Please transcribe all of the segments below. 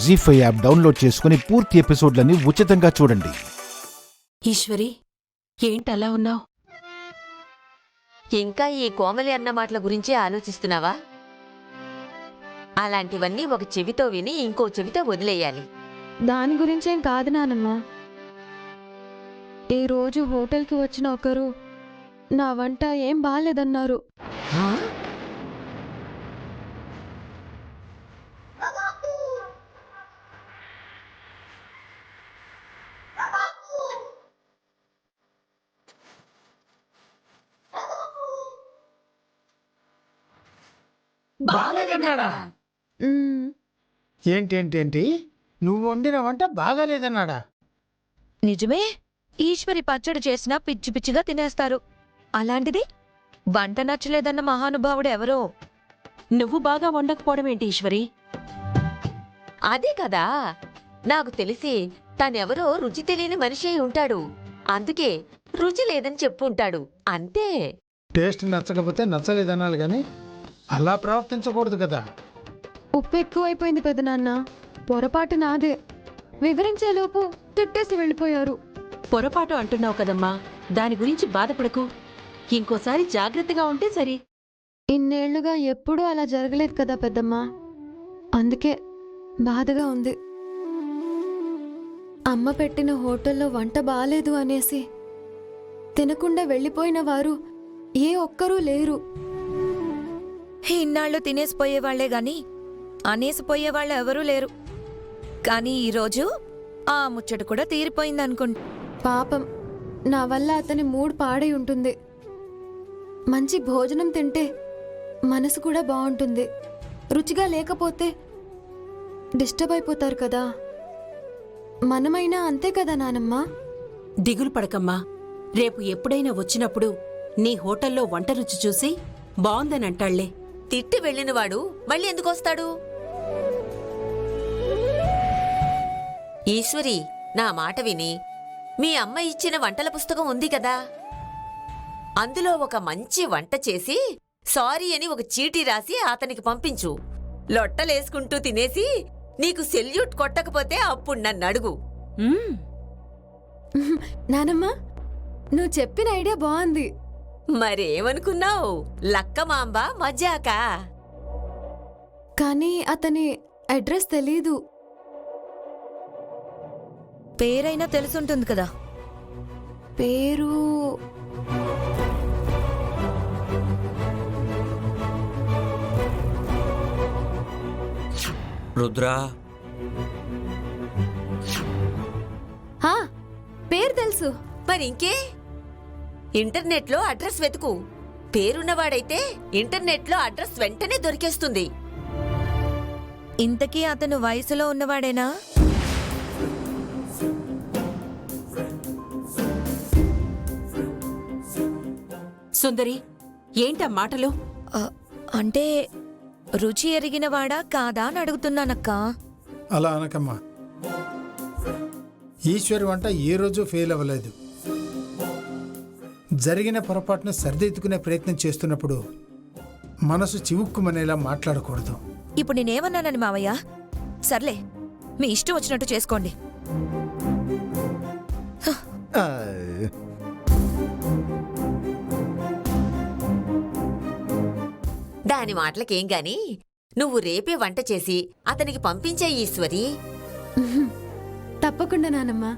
జీ5 app download చేసుకుని పూర్తి ఎపిసోడ్లని ఉచితంగా చూడండి. ఈశ్వరి, ఏంటలా ఉన్నావు? ఇంకా ఈ కోమలి అన్న మాటల గురించే ఆలోచిస్తున్నావా? అలాంటివన్నీ ఒక చెవితో విని ఇంకో చెవితో వదిలేయాలి. దాని గురించేం కాదు నానమ్మ. ఈ రోజు హోటల్కి వచ్చిన ఒకరు నా వంట ఏం బాలేదన్నారు. ఏంటి నువ్వు వండిన వంట బాగాలేదన్నాడా? నిజమే. ఈశ్వరి పచ్చడి చేసినా పిచ్చి పిచ్చిగా తినేస్తారు. అలాంటిది వంట నచ్చలేదన్న మహానుభావుడు ఎవరో. నువ్వు బాగా వండకపోవడం ఏంటి ఈశ్వరి? అదే కదా, నాకు తెలిసి తనెవరో రుచి తెలియని మనిషి అయి ఉంటాడు. అందుకే రుచి లేదని చెప్పుంటాడు అంతే. టేస్ట్ నచ్చకపోతే నచ్చలేదనాలి కానీ అలా ప్రవర్తించకూడదు కదా. ఉప్పు ఎక్కువైపోయింది పెదనాన్న. పొరపాటు నాదే. వివరించేలోపు తిట్టేసి వెళ్ళిపోయారు. పొరపాటు అంటున్నావు కదమ్మా, దాని గురించి బాధపడకు. ఇంకోసారి జాగ్రత్తగా ఉంటే సరి. ఇన్నేళ్లుగా ఎప్పుడూ అలా జరగలేదు కదా పెద్దమ్మా. అందుకే బాధగా ఉంది. అమ్మ పెట్టిన హోటల్లో వంట బాలేదు అనేసి తినకుండా వెళ్ళిపోయిన వారు ఏ ఒక్కరూ లేరు. ఇన్నాళ్ళు తినేసిపోయేవాళ్లే గాని అనేసిపోయేవాళ్ళు ఎవరూ లేరు. కానీ ఈరోజు ఆ ముచ్చట కూడా తీరిపోయిందనుకుంటా. పాపం, నా వల్ల అతని మూడ్ పాడై ఉంటుంది. మంచి భోజనం తింటే మనసు కూడా బాగుంటుంది. రుచిగా లేకపోతే డిస్టర్బ్ అయిపోతారు కదా. మనమైనా అంతే కదా నానమ్మా. దిగులు పడకమ్మా. రేపు ఎప్పుడైనా వచ్చినప్పుడు నీ హోటల్లో వంట రుచి చూసి బావుందనంటాళ్లే. తిట్టి వెళ్ళినవాడు మళ్ళీ ఎందుకొస్తాడు? ఈశ్వరి, నా మాట విని మీ అమ్మ ఇచ్చిన వంటల పుస్తకం ఉంది కదా, అందులో ఒక మంచి వంట చేసి సారీ అని ఒక చీటీ రాసి అతనికి పంపించు. లొట్టలేసుకుంటూ తినేసి నీకు సెల్యూట్ కొట్టకపోతే అప్పుడు నన్ను అడుగు. నానమ్మా, నువ్వు చెప్పిన ఐడియా బాగుంది. మరేమనుకున్నావు? లక్కమాంబ మజాక. కానీ అతని అడ్రస్ తెలీదు. పేరైనా తెలుసుంటుంది కదా. పేరు రుద్రా. పేరు తెలుసు. మరింకే, ఇంటర్నెట్లో అడ్రస్ వెతుకు. పేరున్నవాడైతే ఇంటర్నెట్లో అడ్రస్ వెంటనే దొరికేస్తుంది. ఇంతకీ అతను వయసులో ఉన్నవాడేనా? సుందరి, ఏంటా మాటలు? అంటే రుచి ఎరిగినవాడా కాదా అని అడుగుతున్నానక్కా. అలా అనకమ్మా. ఈశ్వరి వంట ఏ రోజు ఫెయిల్ అవ్వలేదు. జరిగిన పొరపాటును సరిదిద్దుకునే ప్రయత్నం చేస్తున్నప్పుడు మనసు చివుక్కుమనేలా మాట్లాడకూడదు. ఇప్పుడు నేనేమన్నానని మావయ్య? సర్లే, మీ ఇష్టం వచ్చినట్టు చేసుకోండి. దాని మాటలకేం గాని నువ్వు రేపే వంట చేసి అతనికి పంపించే ఈశ్వరి. తప్పకుండా నానమ్మా.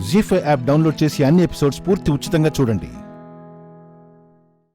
జీ5 యాప్ డౌన్లోడ్ చేసి అన్ని ఎపిసోడ్స్ పూర్తి ఉచితంగా చూడండి.